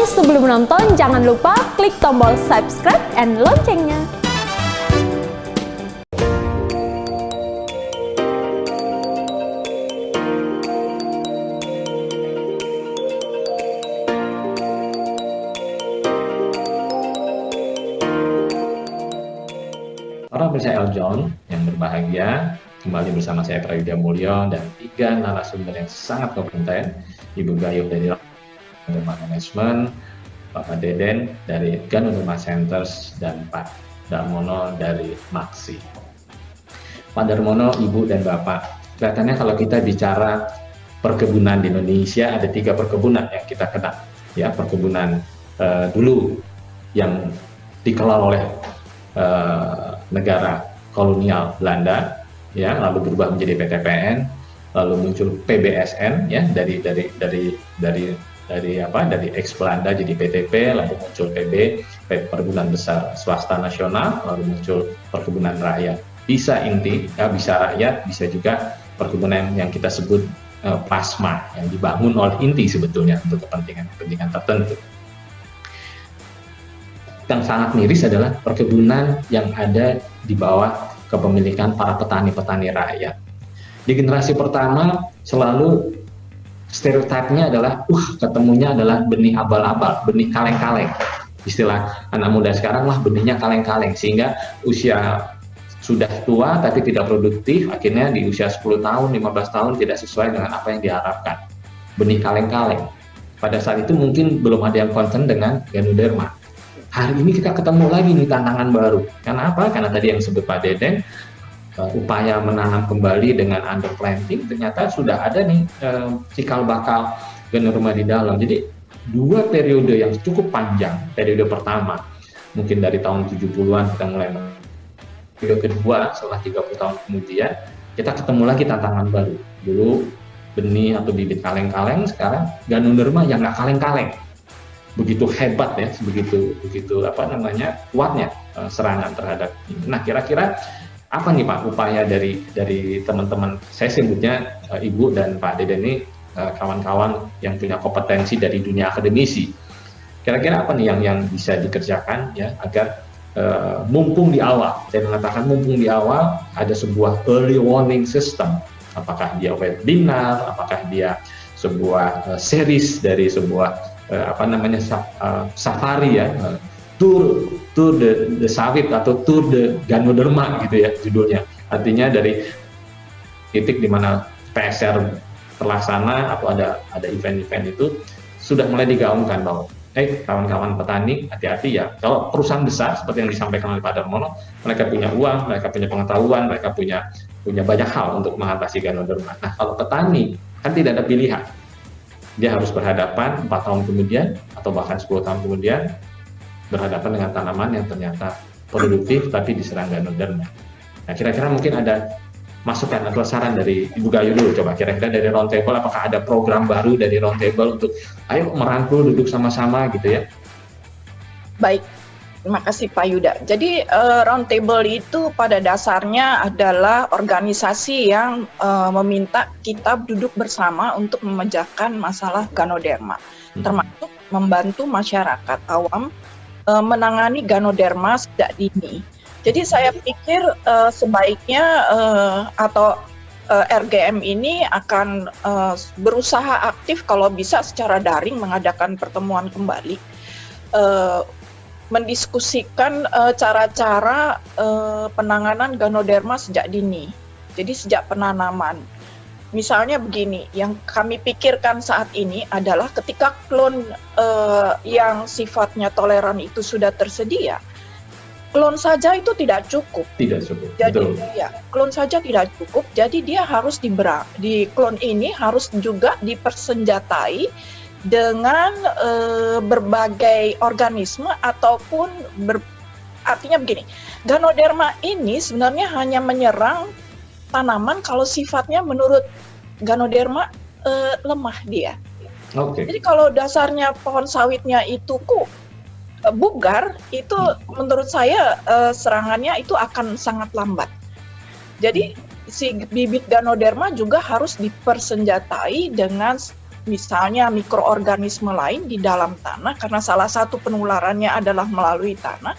Tapi sebelum menonton, jangan lupa klik tombol subscribe and loncengnya. Para pemirsa Eljon yang berbahagia, kembali bersama saya Prayudha Mulyo dan 3 narasumber yang sangat kompeten, Ibu Gayo dari Ganoderma Management, Bapak Deden dari Ganoderma Centers, dan Pak Darmono dari Maksi. Pak Darmono, Ibu dan Bapak, kelihatannya kalau kita bicara perkebunan di Indonesia ada 3 perkebunan yang kita kenal, ya, perkebunan dulu yang dikelola oleh negara kolonial Belanda, ya, lalu berubah menjadi PTPN, lalu muncul PBSN, ya, dari ex Belanda jadi PTP, lalu muncul Perkebunan Besar Swasta Nasional, lalu muncul Perkebunan Rakyat. Bisa inti, ya, bisa rakyat, bisa juga perkebunan yang kita sebut plasma, yang dibangun oleh inti sebetulnya untuk kepentingan tertentu. Yang sangat miris adalah perkebunan yang ada di bawah kepemilikan para petani-petani rakyat. Di generasi pertama selalu stereotipnya adalah, ketemunya adalah benih abal-abal, benih kaleng-kaleng. Istilah anak muda sekarang lah, benihnya kaleng-kaleng, sehingga usia sudah tua tapi tidak produktif, akhirnya di usia 10 tahun, 15 tahun tidak sesuai dengan apa yang diharapkan. Benih kaleng-kaleng. Pada saat itu mungkin belum ada yang concern dengan Ganoderma. Hari ini kita ketemu lagi nih tantangan baru. Karena apa? Karena tadi yang disebut Pak Deden, upaya menanam kembali dengan underplanting, ternyata sudah ada nih cikal bakal Ganoderma di dalam. Jadi 2 periode yang cukup panjang. Periode pertama mungkin dari tahun 70-an kita mulai. Periode kedua setelah 30 tahun kemudian kita ketemu lagi tantangan baru. Dulu benih atau bibit kaleng-kaleng, sekarang Ganoderma yang nggak kaleng-kaleng. Begitu hebat, ya, begitu kuatnya serangan terhadap ini. Nah, kira-kira apa nih Pak upaya dari teman-teman, saya sebutnya Ibu dan Pak Deden ini kawan-kawan yang punya kompetensi dari dunia akademisi. Kira-kira apa nih yang bisa dikerjakan, ya, agar mumpung di awal, saya mengatakan mumpung di awal ada sebuah early warning system. Apakah dia webinar, apakah dia sebuah series dari sebuah safari, ya, tour the sawit atau tour the Ganoderma gitu, ya, judulnya. Artinya dari titik di mana PSR terlaksana atau ada event-event itu sudah mulai digaungkan bahwa kawan-kawan petani hati-hati, ya, kalau perusahaan besar seperti yang disampaikan oleh Pak Darmono, mereka punya uang, mereka punya pengetahuan, mereka punya banyak hal untuk mengatasi Ganoderma. Nah, kalau petani kan tidak ada pilihan. Dia harus berhadapan 4 tahun kemudian atau bahkan 10 tahun kemudian berhadapan dengan tanaman yang ternyata produktif tapi diserang Ganoderma. Nah, kira-kira mungkin ada masukan atau saran dari Ibu Gayo dulu, coba kira-kira dari Roundtable, apakah ada program baru dari Roundtable untuk ayo merangkul, duduk sama-sama gitu, ya. Baik, terima kasih Pak Yuda. Jadi Roundtable itu pada dasarnya adalah organisasi yang meminta kita duduk bersama untuk memecahkan masalah Ganoderma, termasuk membantu masyarakat awam menangani Ganoderma sejak dini. Jadi saya pikir sebaiknya RGM ini akan berusaha aktif kalau bisa secara daring mengadakan pertemuan kembali, mendiskusikan cara-cara penanganan Ganoderma sejak dini. Jadi sejak penanaman. Misalnya begini, yang kami pikirkan saat ini adalah ketika klon yang sifatnya toleran itu sudah tersedia, klon saja itu tidak cukup. Tidak cukup. Jadi, betul. Ya, klon saja tidak cukup. Jadi dia harus di klon ini harus juga dipersenjatai dengan berbagai organisme ataupun artinya begini, Ganoderma ini sebenarnya hanya menyerang tanaman kalau sifatnya menurut Ganoderma lemah dia. Okay. Jadi kalau dasarnya pohon sawitnya itu bugar, itu menurut saya serangannya itu akan sangat lambat. Jadi si bibit Ganoderma juga harus dipersenjatai dengan misalnya mikroorganisme lain di dalam tanah, karena salah satu penularannya adalah melalui tanah,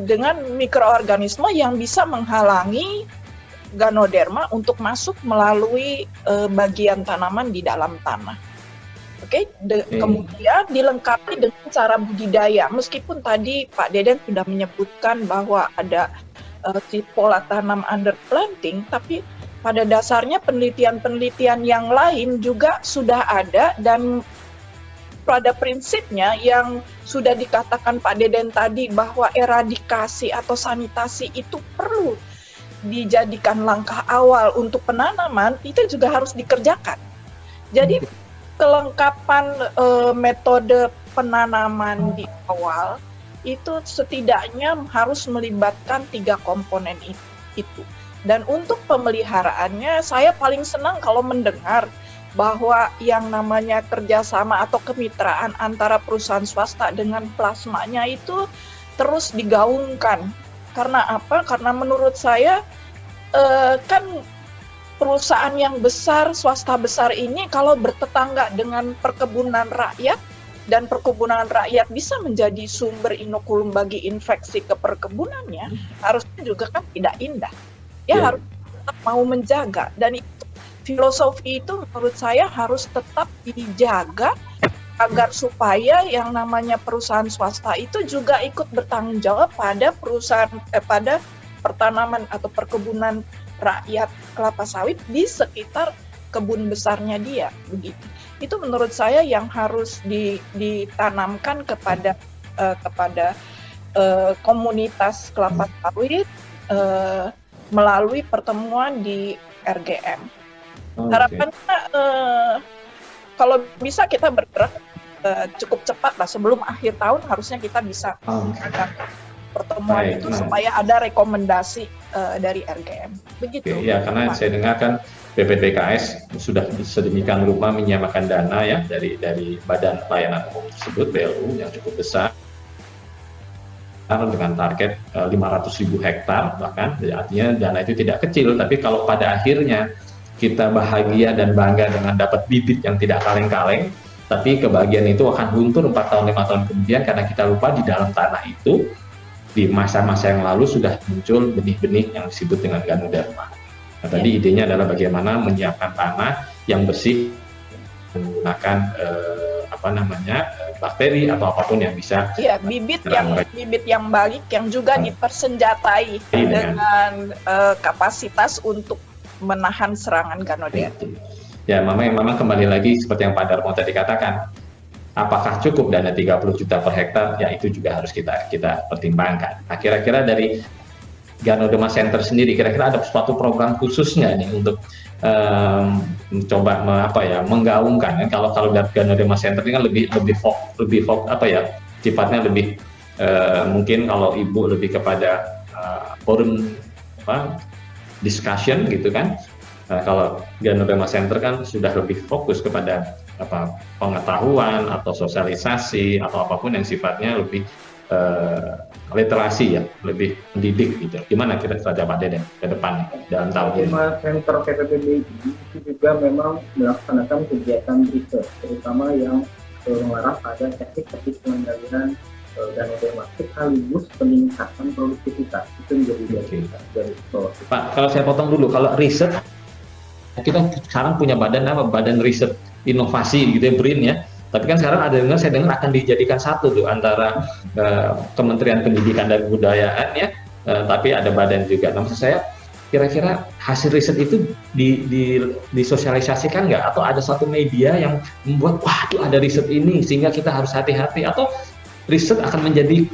dengan mikroorganisme yang bisa menghalangi Ganoderma untuk masuk melalui bagian tanaman di dalam tanah. Kemudian dilengkapi dengan cara budidaya. Meskipun tadi Pak Deden sudah menyebutkan bahwa ada pola tanam underplanting, tapi pada dasarnya penelitian-penelitian yang lain juga sudah ada, dan pada prinsipnya yang sudah dikatakan Pak Deden tadi bahwa eradikasi atau sanitasi itu perlu dijadikan langkah awal untuk penanaman, itu juga harus dikerjakan. Jadi kelengkapan metode penanaman di awal itu setidaknya harus melibatkan 3 komponen itu. Dan untuk pemeliharaannya, saya paling senang kalau mendengar bahwa yang namanya kerjasama atau kemitraan antara perusahaan swasta dengan plasmanya itu terus digaungkan. Karena apa? Karena menurut saya kan perusahaan yang besar, swasta besar ini kalau bertetangga dengan perkebunan rakyat, dan perkebunan rakyat bisa menjadi sumber inokulum bagi infeksi ke perkebunannya, harusnya juga kan tidak indah. Harus tetap mau menjaga, dan itu filosofi itu menurut saya harus tetap dijaga agar supaya yang namanya perusahaan swasta itu juga ikut bertanggung jawab pada pada pertanaman atau perkebunan rakyat kelapa sawit di sekitar kebun besarnya dia, begitu. Itu menurut saya yang harus ditanamkan kepada komunitas kelapa sawit melalui pertemuan di RGM. Harapannya kalau bisa kita bergerak cukup cepat lah, sebelum akhir tahun harusnya kita bisa mengadakan pertemuan itu supaya ada rekomendasi dari RGM. Begitu. Ya, karena saya dengar kan BPTKS sudah sedemikian rupa menyamakan dana ya dari Badan Pelayanan Umum tersebut, BLU, yang cukup besar, dengan target 500.000 hektar bahkan. Artinya dana itu tidak kecil, tapi kalau pada akhirnya kita bahagia dan bangga dengan dapat bibit yang tidak kaleng-kaleng, tapi kebahagiaan itu akan luntur 4 tahun 5 tahun kemudian karena kita lupa di dalam tanah itu di masa-masa yang lalu sudah muncul benih-benih yang disebut dengan Ganoderma. Nah, tadi idenya adalah bagaimana menyiapkan tanah yang bersih menggunakan bakteri atau apapun yang bisa bibit yang baik yang juga dipersenjatai dengan kapasitas untuk menahan serangan Ganoderma. Ya, memang kembali lagi seperti yang Pak Darmo tadi katakan, apakah cukup dana 30 juta per hektar? Ya, itu juga harus kita pertimbangkan. Nah, kira-kira dari Ganoderma Center sendiri, kira-kira ada suatu program khusus nggak nih untuk mencoba menggaungkan? Kalau dari Ganoderma Center ini kan lebih sifatnya lebih mungkin kalau ibu lebih kepada forum discussion gitu kan. Kalau Ganoderma Center kan sudah lebih fokus kepada pengetahuan atau sosialisasi atau apapun yang sifatnya lebih literasi ya, lebih mendidik gitu. Gimana kira-kira Pak Deden ke depan dalam tahun ini? Center PPPBI itu juga memang melaksanakan kegiatan riset, terutama yang mengarah pada teknik-teknik pengendalian Ganoderma sekaligus peningkatan produktivitas. Itu menjadi dari bawah. Pak, kalau saya potong dulu, kalau riset kita sekarang punya badan riset inovasi gitu ya, BRIN ya. Tapi kan sekarang saya dengar akan dijadikan satu tuh antara Kementerian Pendidikan dan Kebudayaan ya, tapi ada badan juga. Nah, maksud saya kira-kira hasil riset itu disosialisasikan nggak? Atau ada satu media yang membuat, wah tuh ada riset ini sehingga kita harus hati-hati, atau riset akan menjadi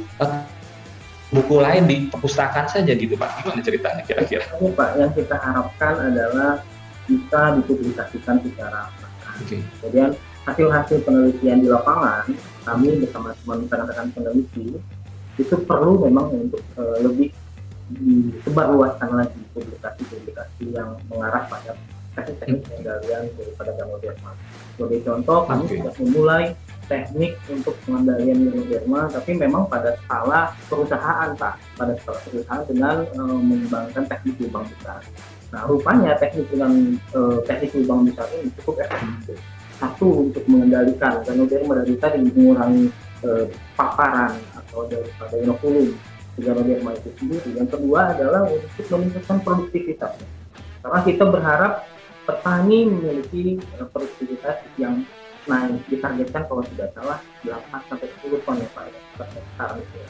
buku lain di perpustakaan saja gitu Pak? Gimana ceritanya kira-kira? Ini Pak, yang kita harapkan adalah bisa dipublikasikan secara massal. Kemudian hasil-hasil penelitian di lapangan, kami bersama teman-teman rekan peneliti itu perlu memang untuk lebih disebarluaskan lagi publikasi-publikasi yang mengarah pada teknik-teknik pengendalian daripada Ganoderma. Sebagai contoh, kami sudah memulai teknik untuk pengendalian Ganoderma, tapi memang pada skala perusahaan Pak, pada skala perusahaan dengan mengembangkan teknik lubang besar. Nah, rupanya teknik lubang besar ini cukup efektif. Satu, untuk mengendalikan Ganoderma dari tadi, mengurangi paparan atau daripada inokulum Ganoderma itu sendiri. Yang kedua adalah untuk meningkatkan produktivitas. Karena kita berharap petani memiliki produktivitas yang naik, ditargetkan kalau tidak salah 8-10 ton ya Pak, per hektar itu ya,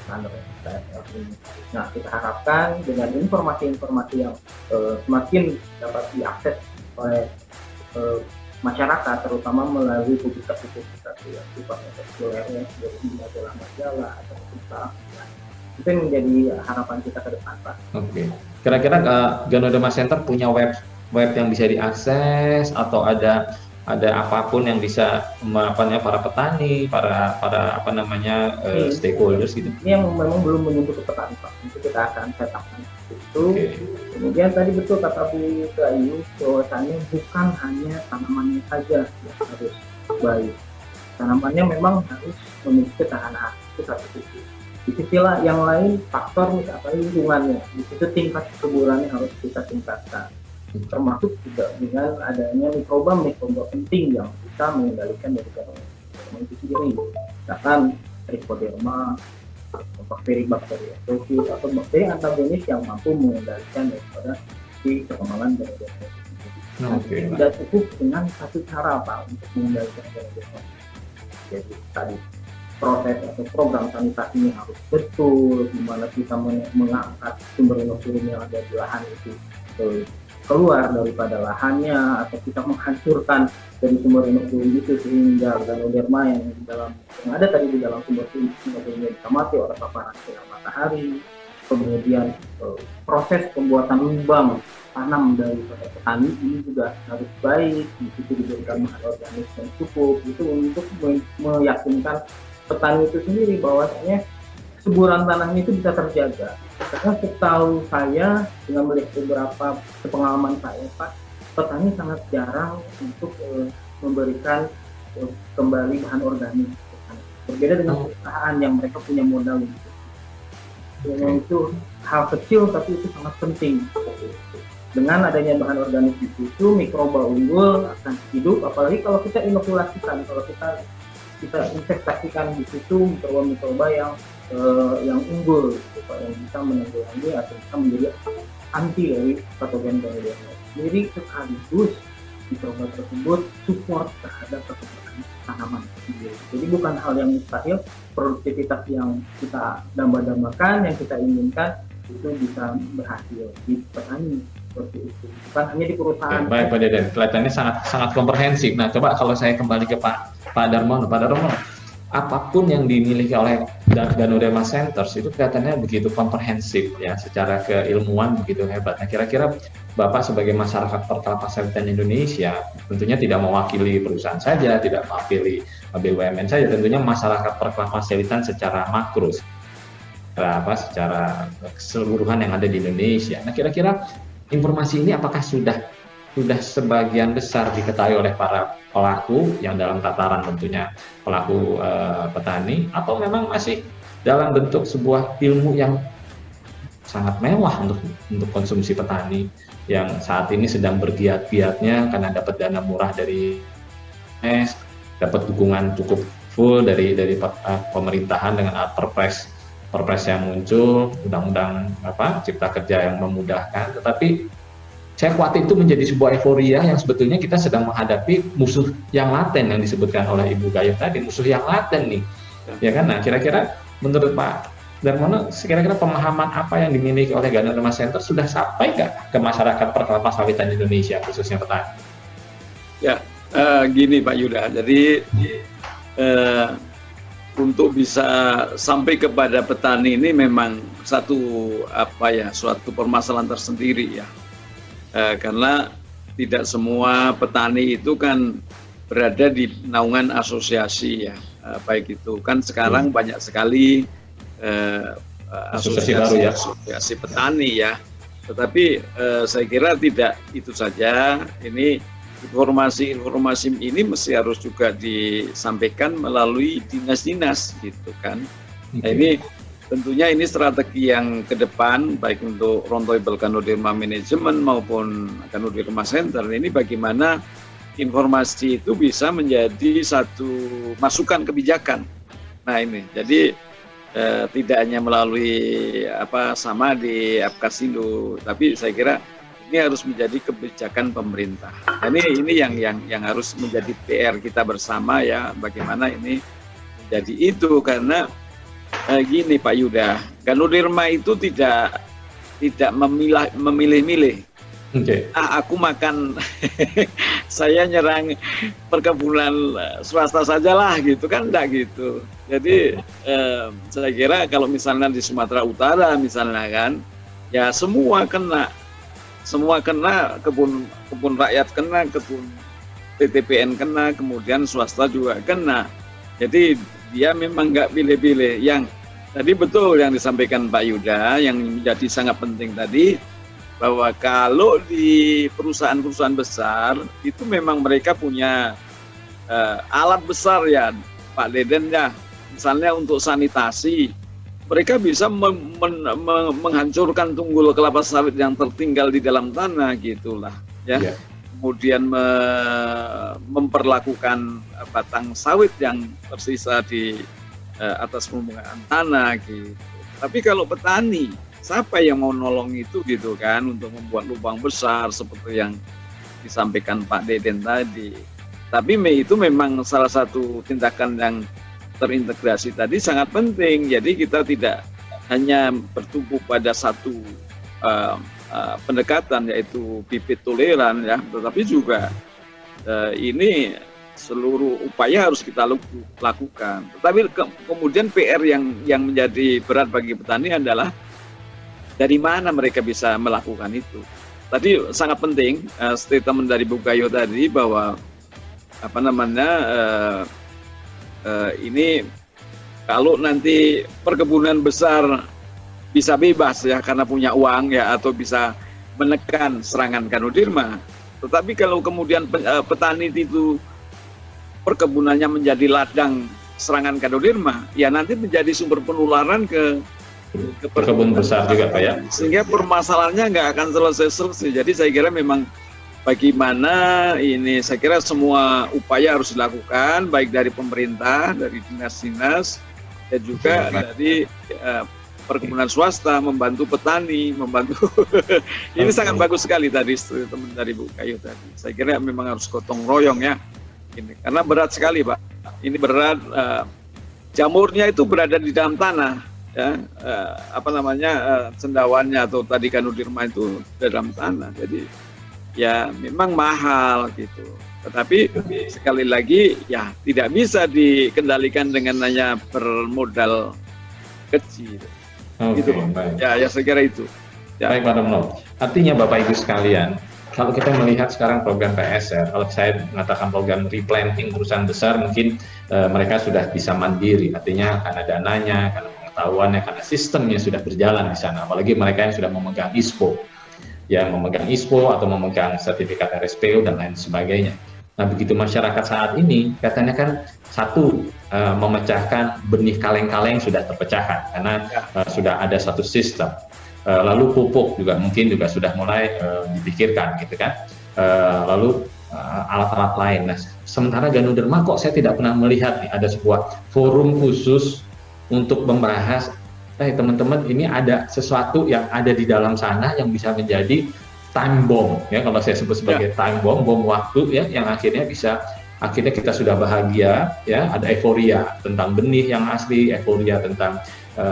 standar TSL ini. Nah, kita harapkan dengan informasi-informasi yang semakin dapat diakses oleh masyarakat, terutama melalui publikasi-publikasi yang sifatnya populernya dari majalah atau kita, itu yang menjadi harapan kita ke depan, Pak. Oke. Kira-kira Ganoderma Center punya web yang bisa diakses atau ada apapun yang bisa para petani, para stakeholders gitu. Ini yang memang belum menyentuh ke petani, Pak. Itu kita akan setupkan itu. Okay. Kemudian tadi betul kata Bu Ayu, bahwasanya bukan hanya tanamannya saja yang harus baik. Tanamannya memang harus memiliki ketahanan itu satu sisi. Di sisi yang lain faktor misalnya lingkungannya, di situ tingkat kesuburannya harus kita tingkatkan. Termasuk juga dengan adanya mikroba penting yang bisa mengendalikan dari Ganoderma itu sendiri, misalkan Trichoderma, bakteri Staphylococcus atau bakteri antagonis yang mampu mengendalikan daripada si perkembangan Ganoderma. Okay. Tidak cukup dengan satu cara Pak untuk mengendalikan Ganoderma. Jadi tadi proses atau program sanitasi ini harus betul, di mana kita mengangkat sumber inokulum yang ada di lahan itu keluar daripada lahannya, atau kita menghancurkan dari sumber inokulum itu sehingga Ganoderma yang ada tadi di dalam sumber inokulumnya bisa mati oleh paparan sinar matahari. Kemudian proses pembuatan lubang tanam dari petani ini juga harus baik, di situ diberikan bahan organik yang cukup, itu untuk meyakinkan petani itu sendiri bahwasanya kesuburan tanahnya itu bisa terjaga. Karena setahu saya, dengan melihat beberapa pengalaman saya Pak, petani sangat jarang untuk memberikan kembali bahan organik. Berbeda dengan perusahaan yang mereka punya modal itu. Itu hal kecil tapi itu sangat penting. Dengan adanya bahan organik di situ, mikroba unggul akan hidup. Apalagi kalau kita inokulasikan, kalau kita investasikan di situ mikroba yang unggul, yang bisa menanggulangi atau bisa menjadi anti dari patogen Ganoderma. Jadi sekaligus mikroba tersebut support terhadap perkembangan tanaman sendiri. Jadi bukan hal yang mustahil, produktivitas yang kita dambakan, yang kita inginkan itu bisa berhasil di petani seperti itu. Bukan hanya di perusahaan. Baik Pak Deden, kelihatannya sangat komprehensif. Nah, coba kalau saya kembali ke Pak Darmono, apapun yang dimiliki oleh Ganoderma Centers itu kelihatannya begitu komprehensif ya, secara keilmuan begitu hebat. Nah, kira-kira Bapak sebagai masyarakat perkelapa sawitan Indonesia tentunya tidak mewakili perusahaan saja, tidak mewakili BUMN saja, tentunya masyarakat perkelapa sawitan secara makro, secara keseluruhan yang ada di Indonesia. Nah, kira-kira informasi ini apakah sudah sebagian besar diketahui oleh para pelaku yang dalam tataran tentunya pelaku petani, atau memang masih dalam bentuk sebuah ilmu yang sangat mewah untuk konsumsi petani yang saat ini sedang bergiat-giatnya karena dapat dana murah dari dapat dukungan cukup full dari pemerintahan dengan perpres yang muncul, undang-undang cipta kerja yang memudahkan, tetapi saya khawatir itu menjadi sebuah euforia yang sebetulnya kita sedang menghadapi musuh yang laten yang disebutkan oleh Ibu Gayo tadi, musuh yang laten nih, ya kan? Nah, kira-kira menurut Pak Darmono, kira-kira pemahaman apa yang dimiliki oleh Ganoderma Center sudah sampai nggak ke masyarakat perkelapa sawitan Indonesia, khususnya petani? Ya, gini Pak Yuda, jadi untuk bisa sampai kepada petani ini memang suatu permasalahan tersendiri ya. Karena tidak semua petani itu kan berada di naungan asosiasi ya, baik itu kan sekarang banyak sekali asosiasi petani ya, tetapi saya kira tidak itu saja, ini informasi ini mesti harus juga disampaikan melalui dinas-dinas gitu kan. Nah, ini tentunya ini strategi yang ke depan baik untuk Roundtable Ganoderma Management maupun Ganoderma Center ini bagaimana informasi itu bisa menjadi satu masukan kebijakan. Nah ini, jadi tidak hanya melalui sama di Apkasindo, tapi saya kira ini harus menjadi kebijakan pemerintah. Nah, ini yang harus menjadi PR kita bersama ya, bagaimana ini menjadi itu karena gini Pak Yuda, Ganoderma itu tidak memilih-milih. Okay. Aku makan, saya nyerang perkebunan swasta sajalah gitu kan, enggak gitu. Jadi saya kira kalau misalnya di Sumatera Utara misalnya kan, ya semua kena, kebun rakyat kena, kebun PTPN kena, kemudian swasta juga kena. Jadi dia memang nggak pilih-pilih. Yang tadi betul yang disampaikan Pak Yuda, yang menjadi sangat penting tadi, bahwa kalau di perusahaan-perusahaan besar itu memang mereka punya alat besar ya Pak Deden ya, misalnya untuk sanitasi mereka bisa menghancurkan tunggul kelapa sawit yang tertinggal di dalam tanah gitulah ya. Yeah. Kemudian memperlakukan batang sawit yang tersisa di atas permukaan tanah gitu. Tapi kalau petani, siapa yang mau nolong itu gitu kan, untuk membuat lubang besar seperti yang disampaikan Pak Deden tadi. Tapi itu memang salah satu tindakan yang terintegrasi tadi sangat penting. Jadi kita tidak hanya bertumpu pada satu pendekatan yaitu bibit toleran ya, tetapi juga ini seluruh upaya harus kita lakukan. Tetapi kemudian PR yang menjadi berat bagi petani adalah dari mana mereka bisa melakukan itu. Tadi sangat penting statement dari Bu Gayo tadi bahwa ini kalau nanti perkebunan besar bisa bebas ya karena punya uang ya, atau bisa menekan serangan Ganoderma. Tetapi kalau kemudian petani itu perkebunannya menjadi ladang serangan Ganoderma, ya nanti menjadi sumber penularan ke perkebun besar juga Pak ya. Sehingga permasalahannya nggak akan selesai. Jadi saya kira memang bagaimana ini, saya kira semua upaya harus dilakukan baik dari pemerintah, dari dinas-dinas, dan juga dari perkebunan swasta, membantu petani, membantu ini sangat bagus sekali tadi teman dari Bu Gayo tadi. Saya kira memang harus gotong royong ya, ini karena berat sekali Pak. Ini berat, jamurnya itu berada di dalam tanah ya, cendawannya atau tadi Ganoderma itu di dalam tanah. Jadi ya memang mahal gitu. Tetapi sekali lagi ya tidak bisa dikendalikan dengan hanya bermodal kecil. Gitu. Ya saya kira itu. Ya. Baik Pak Romlo. Artinya Bapak Ibu sekalian, kalau kita melihat sekarang program PSR, kalau saya mengatakan program replanting perusahaan besar, mungkin mereka sudah bisa mandiri. Artinya karena dananya, karena pengetahuannya, karena sistemnya sudah berjalan di sana. Apalagi mereka yang sudah memegang ISPO, yang memegang ISPO atau memegang sertifikat RSPO dan lain sebagainya. Nah begitu masyarakat saat ini katanya kan satu memecahkan benih kaleng-kaleng sudah terpecahkan karena sudah ada satu sistem. Lalu pupuk juga mungkin juga sudah mulai dipikirkan gitu kan. Lalu alat-alat lain. Nah sementara Ganoderma kok saya tidak pernah melihat nih ada sebuah forum khusus untuk membahas teman-teman ini ada sesuatu yang ada di dalam sana yang bisa menjadi time bomb ya, kalau saya sebut sebagai time bomb, bom waktu ya, yang akhirnya kita sudah bahagia ya, ada euforia tentang benih yang asli, euforia tentang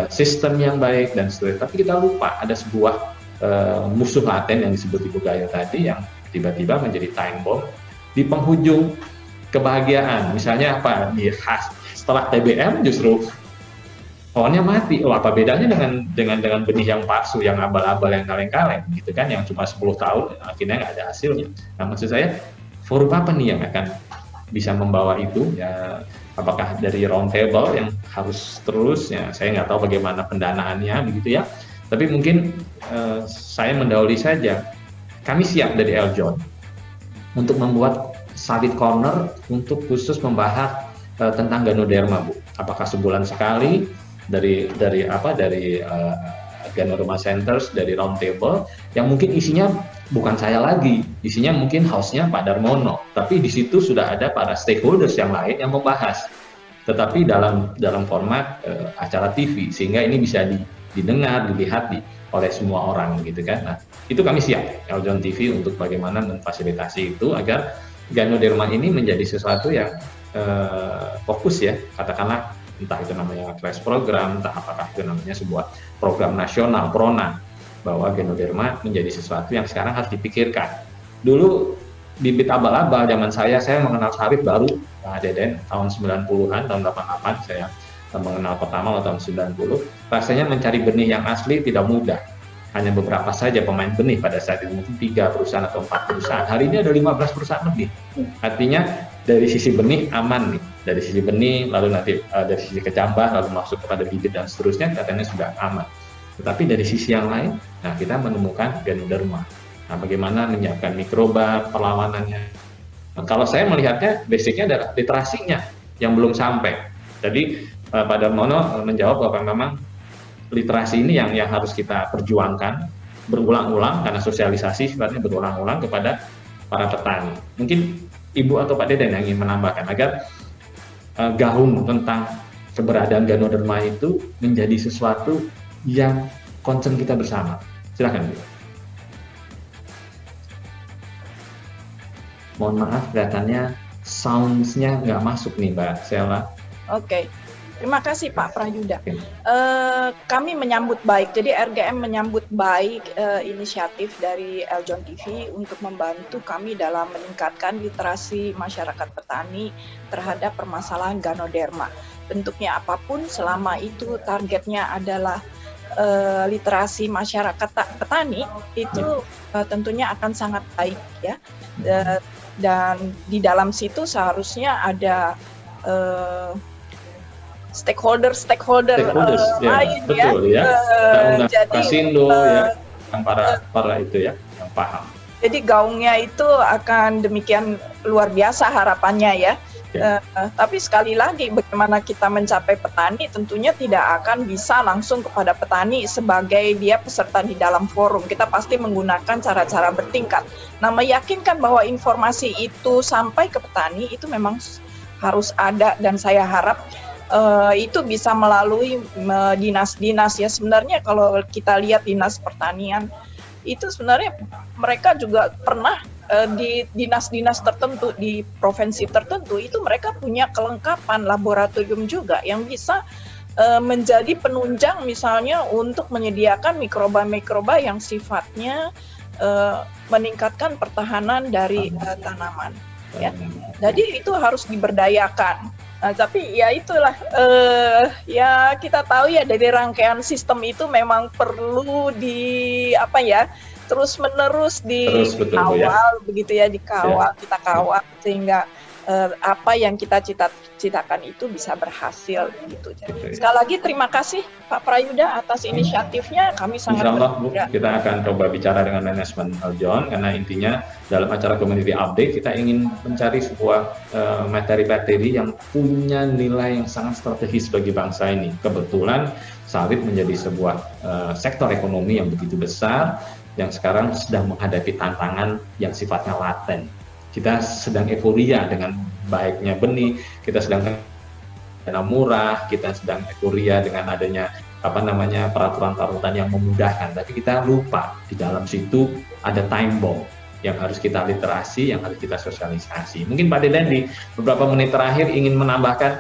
sistem yang baik dan seterusnya. Tapi kita lupa ada sebuah musuh laten yang disebut Ibu Gayo tadi yang tiba-tiba menjadi time bomb di penghujung kebahagiaan. Misalnya apa? Setelah TBM justru pohonnya mati. Oh, apa bedanya dengan benih yang palsu, yang abal-abal, yang kaleng-kaleng gitu kan, yang cuma 10 tahun akhirnya nggak ada hasilnya. Nah maksud saya forum apa nih yang akan bisa membawa itu ya, apakah dari roundtable yang harus terus ya, saya nggak tahu bagaimana pendanaannya begitu ya, tapi mungkin saya mendahului saja, kami siap dari Eljon untuk membuat sawit corner untuk khusus membahas tentang Ganoderma Bu, apakah sebulan sekali Ganoderma Centers, dari roundtable yang mungkin isinya bukan saya lagi, isinya mungkin host-nya Pak Darmono, tapi di situ sudah ada para stakeholders yang lain yang membahas, tetapi dalam format acara TV, sehingga ini bisa didengar, dilihat oleh semua orang gitu kan. Nah, itu kami siap Eljon TV untuk bagaimana memfasilitasi itu agar Ganoderma ini menjadi sesuatu yang fokus ya, katakanlah entah itu namanya class program, entah apakah itu namanya sebuah program nasional, PRONA, bahwa Ganoderma menjadi sesuatu yang sekarang harus dipikirkan. Dulu bibit abal-abal zaman saya mengenal sawit baru, Pak Deden, tahun 90-an, tahun 88 saya mengenal pertama tahun 90. Rasanya mencari benih yang asli tidak mudah. Hanya beberapa saja pemain benih pada saat itu, mungkin 3 perusahaan atau 4 perusahaan. Hari ini ada 15 perusahaan lebih. Artinya dari sisi benih aman nih. Dari sisi benih, lalu nanti dari sisi kecambah, lalu masuk kepada bibit dan seterusnya, katanya sudah aman. Tetapi dari sisi yang lain, nah kita menemukan Ganoderma. Nah, bagaimana menyiapkan mikroba, perlawanannya. Nah, kalau saya melihatnya, basicnya adalah literasinya yang belum sampai. Jadi Pak Darmono menjawab bahwa memang literasi ini yang harus kita perjuangkan berulang-ulang, karena sosialisasi sifatnya berulang-ulang kepada para petani. Mungkin Ibu atau Pak Deden yang ingin menambahkan agar gaung tentang keberadaan Ganoderma itu menjadi sesuatu yang concern kita bersama. Silakan, Bu. Mohon maaf, kelihatannya sounds-nya nggak masuk nih, Mbak Sela. Oke. Terima kasih Pak Prayuda. Kami menyambut baik, jadi RGM menyambut baik inisiatif dari Eljon TV untuk membantu kami dalam meningkatkan literasi masyarakat petani terhadap permasalahan Ganoderma. Bentuknya apapun, selama itu targetnya adalah literasi masyarakat petani, itu tentunya akan sangat baik ya. Dan di dalam situ seharusnya ada stakeholder lain betul, ya. Jadi Kasindo ya, yang para itu ya yang paham. Jadi gaungnya itu akan demikian luar biasa harapannya ya. Tapi sekali lagi, bagaimana kita mencapai petani tentunya tidak akan bisa langsung kepada petani sebagai dia peserta di dalam forum. Kita pasti menggunakan cara-cara bertingkat. Nah, meyakinkan bahwa informasi itu sampai ke petani itu memang harus ada, dan saya harap itu bisa melalui dinas-dinas ya. Sebenarnya kalau kita lihat dinas pertanian itu sebenarnya mereka juga pernah di dinas-dinas tertentu di provinsi tertentu itu mereka punya kelengkapan laboratorium juga yang bisa menjadi penunjang misalnya untuk menyediakan mikroba-mikroba yang sifatnya meningkatkan pertahanan dari tanaman ya. Jadi itu harus diberdayakan. Nah, tapi ya itulah ya kita tahu ya dari rangkaian sistem itu memang perlu terus menerus dikawal ya. Begitu ya, dikawal, kita kawal sehingga apa yang kita cita-citakan itu bisa berhasil gitu. Sekali lagi terima kasih Pak Prayuda atas inisiatifnya, kami sangat berharap. Kita akan coba bicara dengan manajemen Eljon, karena intinya dalam acara community update kita ingin mencari sebuah materi-materi yang punya nilai yang sangat strategis bagi bangsa ini. Kebetulan sawit menjadi sebuah sektor ekonomi yang begitu besar yang sekarang sedang menghadapi tantangan yang sifatnya laten. Kita sedang euforia dengan baiknya benih, kita sedang dana murah, kita sedang euforia dengan adanya peraturan-peraturan yang memudahkan, tapi kita lupa di dalam situ ada time bomb yang harus kita literasi, yang harus kita sosialisasi. Mungkin Pak Deden di beberapa menit terakhir ingin menambahkan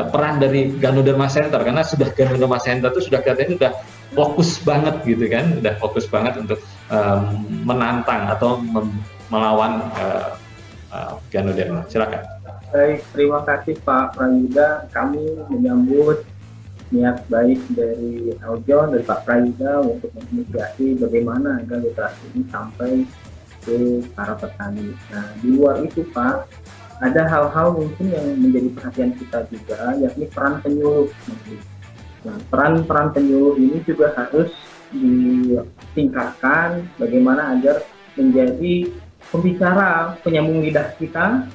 peran dari Ganoderma Center, karena Ganoderma Center itu sudah katanya sudah fokus banget gitu kan, sudah fokus banget untuk menantang atau melawan Ganoderma. Silakan. Baik, terima kasih Pak Prayuda. Kami menyambut niat baik dari Eljon, dari Pak Prayuda untuk menginisiasi bagaimana agar literasi ini sampai ke para petani. Nah, di luar itu Pak, ada hal-hal mungkin yang menjadi perhatian kita juga, yakni peran penyuluh. Nah, peran penyuluh ini juga harus ditingkatkan bagaimana agar menjadi pembicara penyambung lidah kita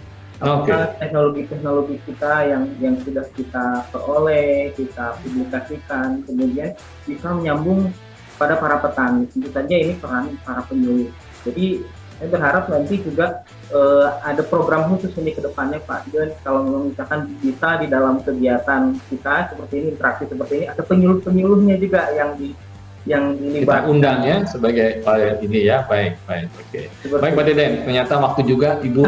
teknologi-teknologi kita yang sudah kita peroleh, kita publikasikan, kemudian bisa menyambung pada para petani. Tentu saja ini peran para penyuluh. Jadi saya berharap nanti juga ada program khusus ini ke depannya Pak Dion, kalau misalkan bisa di dalam kegiatan kita seperti ini, interaksi seperti ini, ada penyuluh-penyuluhnya juga yang dilibatkan. Kita undang ya sebagai ini ya, baik, oke. Baik Pak Deden, ternyata waktu juga Ibu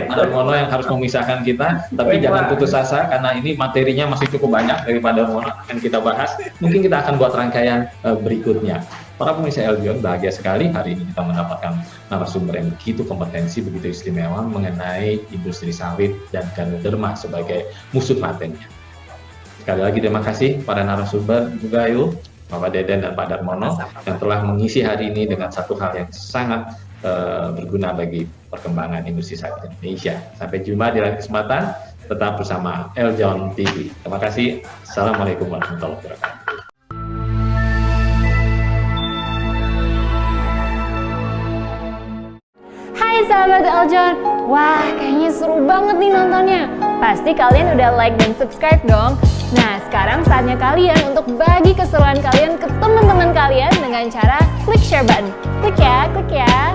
Darmono yang harus memisahkan kita, tapi baik, jangan putus asa karena ini materinya masih cukup banyak daripada Darmono akan kita bahas. Mungkin kita akan buat rangkaian berikutnya. Para pemirsa Eljon, bahagia sekali hari ini kita mendapatkan narasumber yang begitu kompetensi, begitu istimewa mengenai industri sawit dan Ganoderma sebagai musuh latennya. Sekali lagi terima kasih pada narasumber juga Ayu, Bapak Deden dan Pak Darmono yang telah mengisi hari ini dengan satu hal yang sangat berguna bagi perkembangan industri sawit Indonesia. Sampai jumpa di lain kesempatan, tetap bersama Eljon TV. Terima kasih. Assalamualaikum warahmatullahi wabarakatuh. Hai sahabat Eljon, wah kayaknya seru banget nih nontonnya. Pasti kalian udah like dan subscribe dong. Nah sekarang saatnya kalian untuk bagi keseruan kalian ke teman-teman kalian dengan cara klik share button. Klik ya.